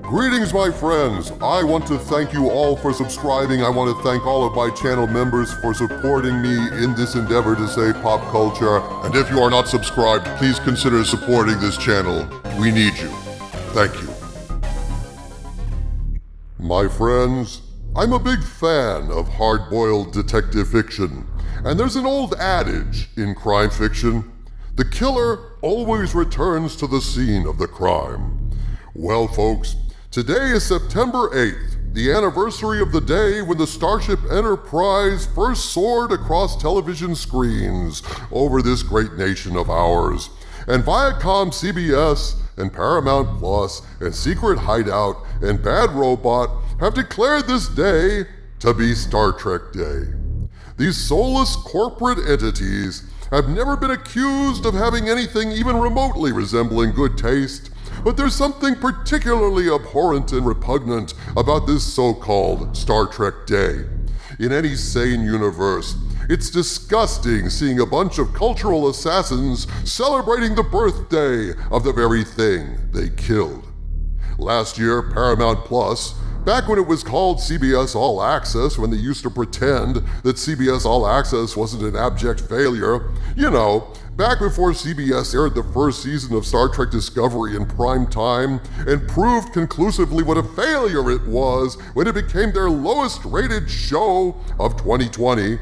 Greetings, my friends. I want to thank you all for subscribing. I want to thank all of my channel members for supporting me in this endeavor to save pop culture. And if you are not subscribed, please consider supporting this channel. We need you. Thank you. My friends, I'm a big fan of hard-boiled detective fiction. And there's an old adage in crime fiction: the killer always returns to the scene of the crime. Well, folks, today is September 8th, the anniversary of the day when the Starship Enterprise first soared across television screens over this great nation of ours. And ViacomCBS and Paramount Plus and Secret Hideout and Bad Robot have declared this day to be Star Trek Day. These soulless corporate entities have never been accused of having anything even remotely resembling good taste, but there's something particularly abhorrent and repugnant about this so-called Star Trek Day. In any sane universe, it's disgusting seeing a bunch of cultural assassins celebrating the birthday of the very thing they killed. Last year, Paramount Plus, back when it was called CBS All Access, when they used to pretend that CBS All Access wasn't an abject failure, you know, back before CBS aired the first season of Star Trek Discovery in prime time and proved conclusively what a failure it was when it became their lowest rated show of 2020,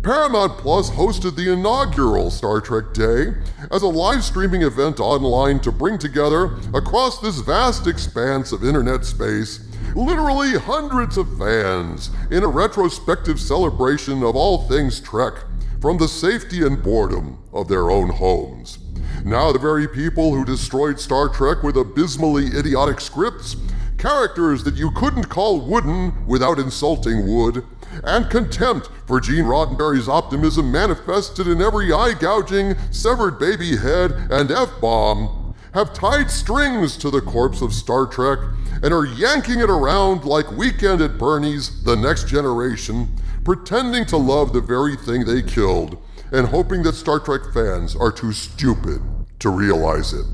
Paramount Plus hosted the inaugural Star Trek Day as a live streaming event online to bring together, across this vast expanse of internet space, literally hundreds of fans in a retrospective celebration of all things Trek from the safety and boredom of their own homes. Now the very people who destroyed Star Trek with abysmally idiotic scripts, characters that you couldn't call wooden without insulting wood, and contempt for Gene Roddenberry's optimism manifested in every eye-gouging, severed baby head, and F-bomb, have tied strings to the corpse of Star Trek and are yanking it around like Weekend at Bernie's The Next Generation, pretending to love the very thing they killed and hoping that Star Trek fans are too stupid to realize it.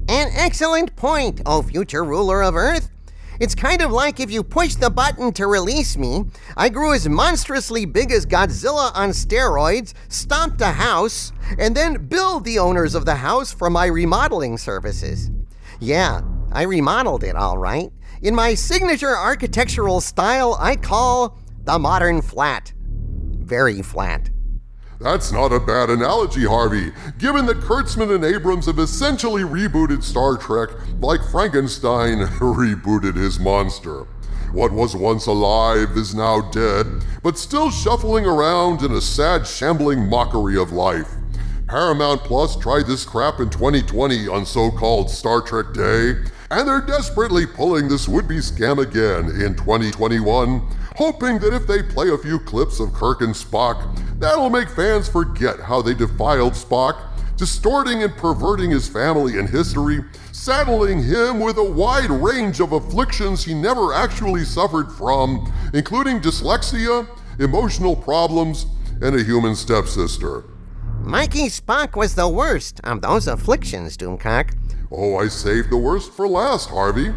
An excellent point, oh future ruler of Earth. It's kind of like if you push the button to release me, I grew as monstrously big as Godzilla on steroids, stomped a house, and then billed the owners of the house for my remodeling services. Yeah, I remodeled it all right, in my signature architectural style I call the modern flat. Very flat. That's not a bad analogy, Harvey, given that Kurtzman and Abrams have essentially rebooted Star Trek like Frankenstein rebooted his monster. What was once alive is now dead, but still shuffling around in a sad, shambling mockery of life. Paramount Plus tried this crap in 2020 on so-called Star Trek Day, and they're desperately pulling this would-be scam again in 2021, hoping that if they play a few clips of Kirk and Spock, that'll make fans forget how they defiled Spock, distorting and perverting his family and history, saddling him with a wide range of afflictions he never actually suffered from, including dyslexia, emotional problems, and a human stepsister. Mikey Spock was the worst of those afflictions, Doomcock. Oh, I saved the worst for last, Harvey.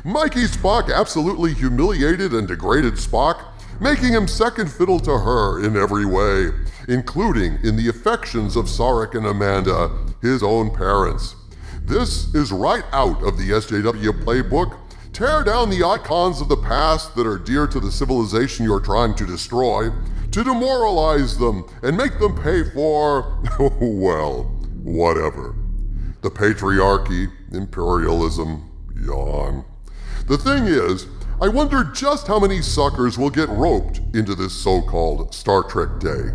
Mikey Spock absolutely humiliated and degraded Spock, making him second fiddle to her in every way, including in the affections of Sarek and Amanda, his own parents. This is right out of the SJW playbook. Tear down the icons of the past that are dear to the civilization you're trying to destroy, to demoralize them and make them pay for, well, whatever. The patriarchy, imperialism, yawn. The thing is, I wonder just how many suckers will get roped into this so-called Star Trek Day.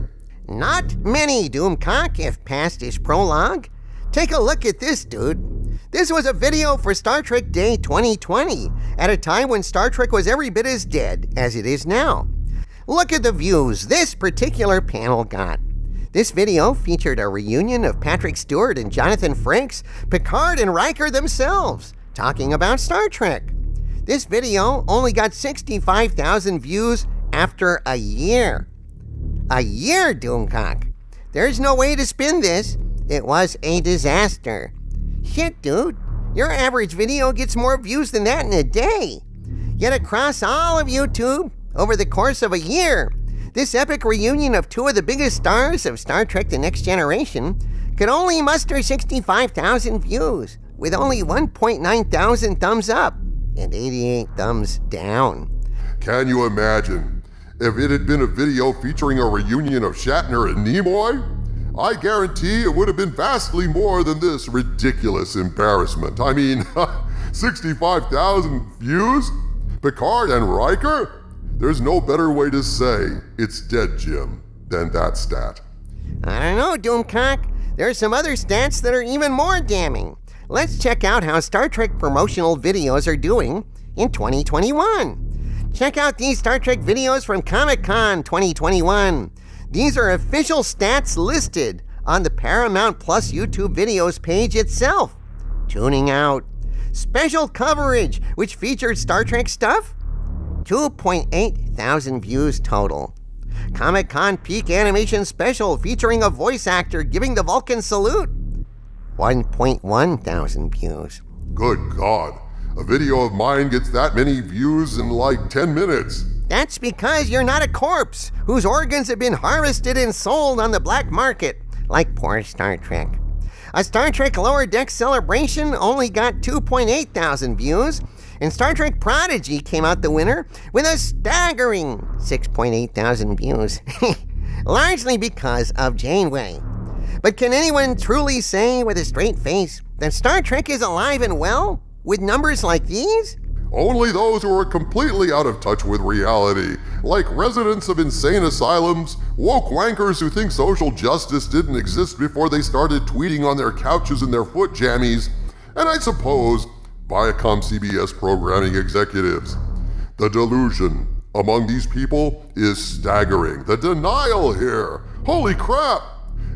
Not many, Doomcock, if past is prologue. Take a look at this, dude. This was a video for Star Trek Day 2020, at a time when Star Trek was every bit as dead as it is now. Look at the views this particular panel got. This video featured a reunion of Patrick Stewart and Jonathan Frakes, Picard and Riker themselves, talking about Star Trek. This video only got 65,000 views after a year. A year, Doomcock. There's no way to spin this. It was a disaster. Shit, dude. Your average video gets more views than that in a day. Yet across all of YouTube, over the course of a year, this epic reunion of two of the biggest stars of Star Trek The Next Generation could only muster 65,000 views, with only 1.9 thousand thumbs up and 88 thumbs down. Can you imagine if it had been a video featuring a reunion of Shatner and Nimoy? I guarantee it would have been vastly more than this ridiculous embarrassment. I mean, 65,000 views? Picard and Riker? There's no better way to say it's dead, Jim, than that stat. I don't know, Doomcock. There's some other stats that are even more damning. Let's check out how Star Trek promotional videos are doing in 2021. Check out these Star Trek videos from Comic-Con 2021. These are official stats listed on the Paramount Plus YouTube videos page itself. Tuning out. Special coverage, which featured Star Trek stuff. 2.8 thousand views total. Comic-Con Peak Animation Special featuring a voice actor giving the Vulcan salute. 1.1 thousand views. Good God. A video of mine gets that many views in like 10 minutes. That's because you're not a corpse whose organs have been harvested and sold on the black market, like poor Star Trek. A Star Trek Lower Decks celebration only got 2.8 thousand views, and Star Trek Prodigy came out the winner with a staggering 6.8 thousand views, largely because of Janeway. But can anyone truly say with a straight face that Star Trek is alive and well with numbers like these? Only those who are completely out of touch with reality, like residents of insane asylums, woke wankers who think social justice didn't exist before they started tweeting on their couches in their foot jammies, and I suppose ViacomCBS programming executives. The delusion among these people is staggering. The denial here. Holy crap!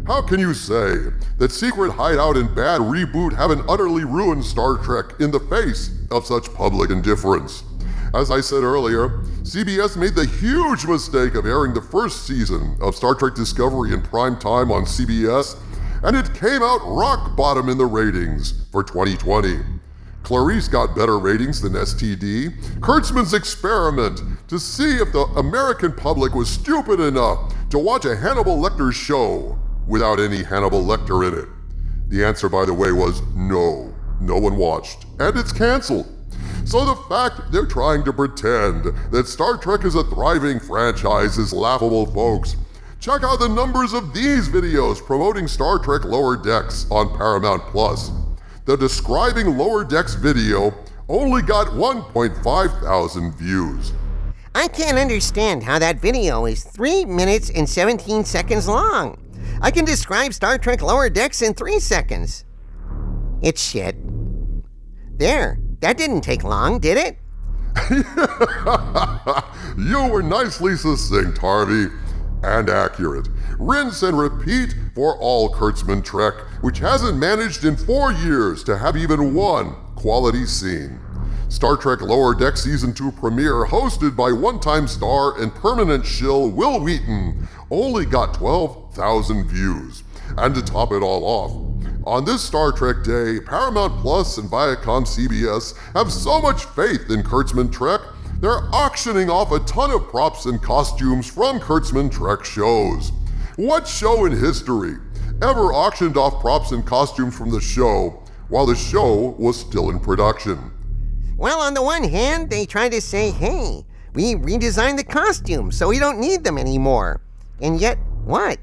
How can you say that Secret Hideout and Bad Reboot haven't utterly ruined Star Trek in the face of such public indifference? As I said earlier, CBS made the huge mistake of airing the first season of Star Trek Discovery in prime time on CBS, and it came out rock bottom in the ratings for 2020. Clarice got better ratings than STD, Kurtzman's experiment to see if the American public was stupid enough to watch a Hannibal Lecter show without any Hannibal Lecter in it. The answer, by the way, was no. No one watched, and it's canceled. So the fact they're trying to pretend that Star Trek is a thriving franchise is laughable, folks. Check out the numbers of these videos promoting Star Trek Lower Decks on Paramount Plus. The describing Lower Decks video only got 1.5 thousand views. I can't understand how that video is 3 minutes and 17 seconds long. I can describe Star Trek Lower Decks in 3 seconds. It's shit. There, that didn't take long, did it? You were nicely succinct, Harvey, and accurate. Rinse and repeat for all Kurtzman Trek, which hasn't managed in 4 years to have even one quality scene. Star Trek Lower Deck Season 2 premiere, hosted by one-time star and permanent shill Will Wheaton, only got 12,000 views. And to top it all off, on this Star Trek day, Paramount Plus and ViacomCBS have so much faith in Kurtzman Trek, they're auctioning off a ton of props and costumes from Kurtzman Trek shows. What show in history ever auctioned off props and costumes from the show while the show was still in production? Well, on the one hand, they try to say, hey, we redesigned the costumes, so we don't need them anymore. And yet, what?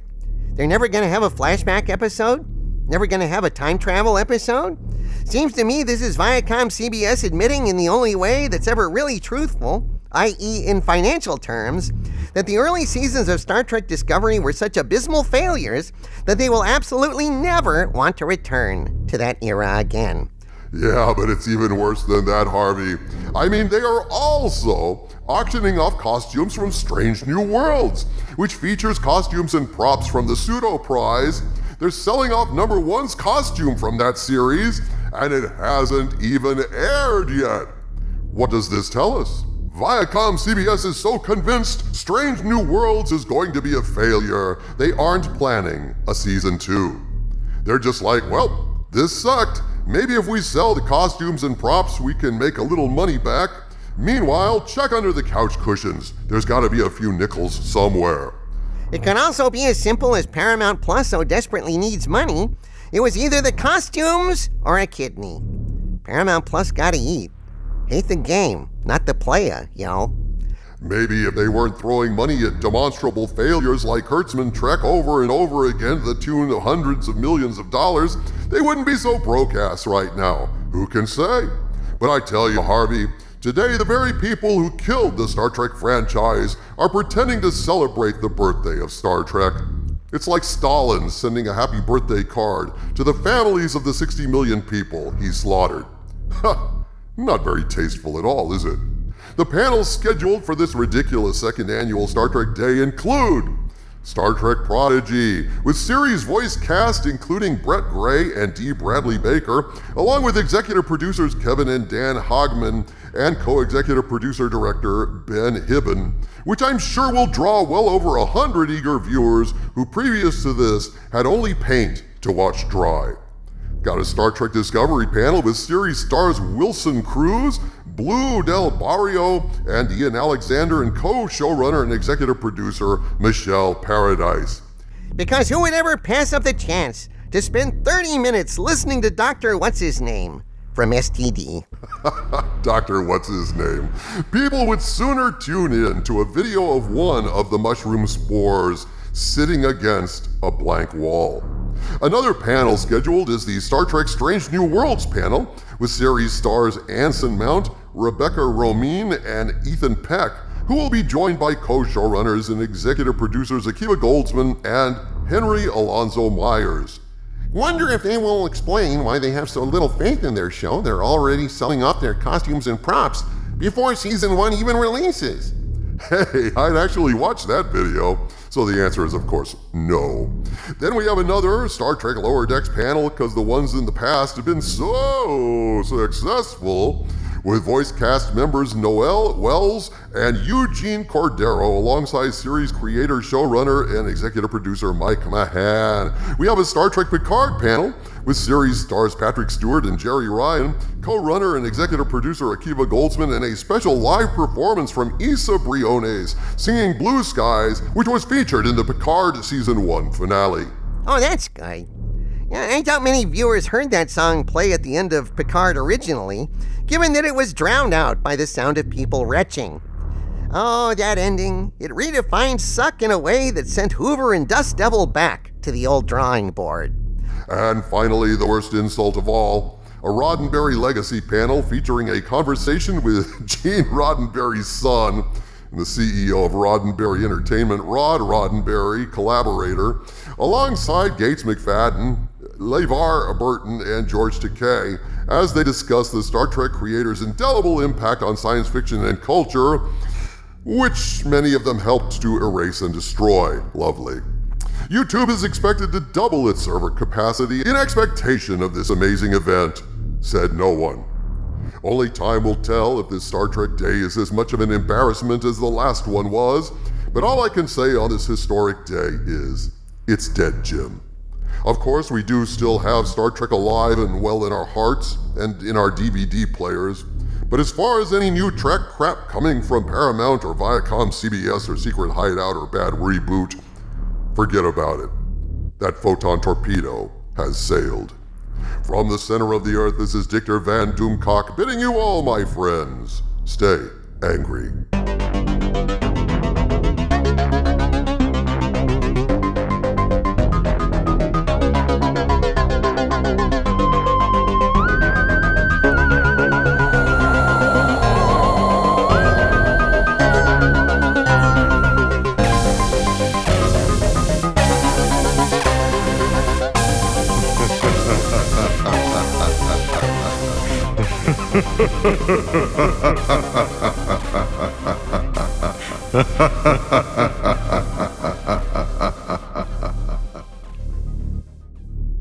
They're never going to have a flashback episode? Never going to have a time travel episode? Seems to me this is ViacomCBS admitting in the only way that's ever really truthful, i.e. in financial terms, that the early seasons of Star Trek Discovery were such abysmal failures that they will absolutely never want to return to that era again. Yeah, but it's even worse than that, Harvey. I mean, they are also auctioning off costumes from Strange New Worlds, which features costumes and props from the Pseudo Prize. They're selling off number 1's costume from that series, and it hasn't even aired yet. What does this tell us? ViacomCBS is so convinced Strange New Worlds is going to be a failure, they aren't planning a season 2. They're just like, well, this sucked. Maybe if we sell the costumes and props, we can make a little money back. Meanwhile, check under the couch cushions. There's gotta be a few nickels somewhere. It can also be as simple as Paramount Plus so desperately needs money. It was either the costumes or a kidney. Paramount Plus gotta eat. Hate the game, not the player, yo. Maybe if they weren't throwing money at demonstrable failures like Kurtzman Trek over and over again to the tune of hundreds of millions of dollars, they wouldn't be so broke-ass right now. Who can say? But I tell you, Harvey, today the very people who killed the Star Trek franchise are pretending to celebrate the birthday of Star Trek. It's like Stalin sending a happy birthday card to the families of the 60 million people he slaughtered. Ha! Not very tasteful at all, is it? The panels scheduled for this ridiculous second annual Star Trek Day include Star Trek Prodigy, with series voice cast including Brett Gray and D. Bradley Baker, along with executive producers Kevin and Dan Hogman and co-executive producer-director Ben Hibben, which I'm sure will draw well over 100 eager viewers who previous to this had only paint to watch dry. Got a Star Trek Discovery panel with series stars Wilson Cruz, Blue Del Barrio, and Ian Alexander, and co-showrunner and executive producer Michelle Paradise. Because who would ever pass up the chance to spend 30 minutes listening to Dr. What's-His-Name from STD? Dr. What's-His-Name. People would sooner tune in to a video of one of the mushroom spores sitting against a blank wall. Another panel scheduled is the Star Trek Strange New Worlds panel, with series stars Anson Mount, Rebecca Romijn, and Ethan Peck, who will be joined by co-showrunners and executive producers Akiva Goldsman and Henry Alonzo Myers. Wonder if they will explain why they have so little faith in their show. They're already selling off their costumes and props before season 1 even releases. Hey, I'd actually watch that video. So the answer is, of course, no. Then we have another Star Trek Lower Decks panel, because the ones in the past have been so successful, with voice cast members Noel Wells and Eugene Cordero, alongside series creator, showrunner, and executive producer Mike Mahan. We have a Star Trek Picard panel, with series stars Patrick Stewart and Jerry Ryan, co-runner and executive producer Akiva Goldsman, and a special live performance from Issa Briones singing Blue Skies, which was featured in the Picard Season 1 finale. Oh, that's good. Yeah, I doubt many viewers heard that song play at the end of Picard originally, given that it was drowned out by the sound of people retching. Oh, that ending. It redefined suck in a way that sent Hoover and Dust Devil back to the old drawing board. And finally, the worst insult of all, a Roddenberry Legacy panel featuring a conversation with Gene Roddenberry's son, and the CEO of Roddenberry Entertainment, Rod Roddenberry, collaborator, alongside Gates McFadden, LeVar Burton, and George Takei, as they discuss the Star Trek creators' indelible impact on science fiction and culture, which many of them helped to erase and destroy. Lovely. YouTube is expected to double its server capacity in expectation of this amazing event, said no one. Only time will tell if this Star Trek Day is as much of an embarrassment as the last one was, but all I can say on this historic day is, it's dead, Jim. Of course, we do still have Star Trek alive and well in our hearts and in our DVD players, but as far as any new Trek crap coming from Paramount or ViacomCBS or Secret Hideout or Bad Reboot, forget about it. That photon torpedo has sailed. From the center of the earth, this is Dictor Van Doomcock bidding you all, my friends, stay angry. Ha ha ha ha ha ha ha ha ha ha ha ha ha ha ha ha ha ha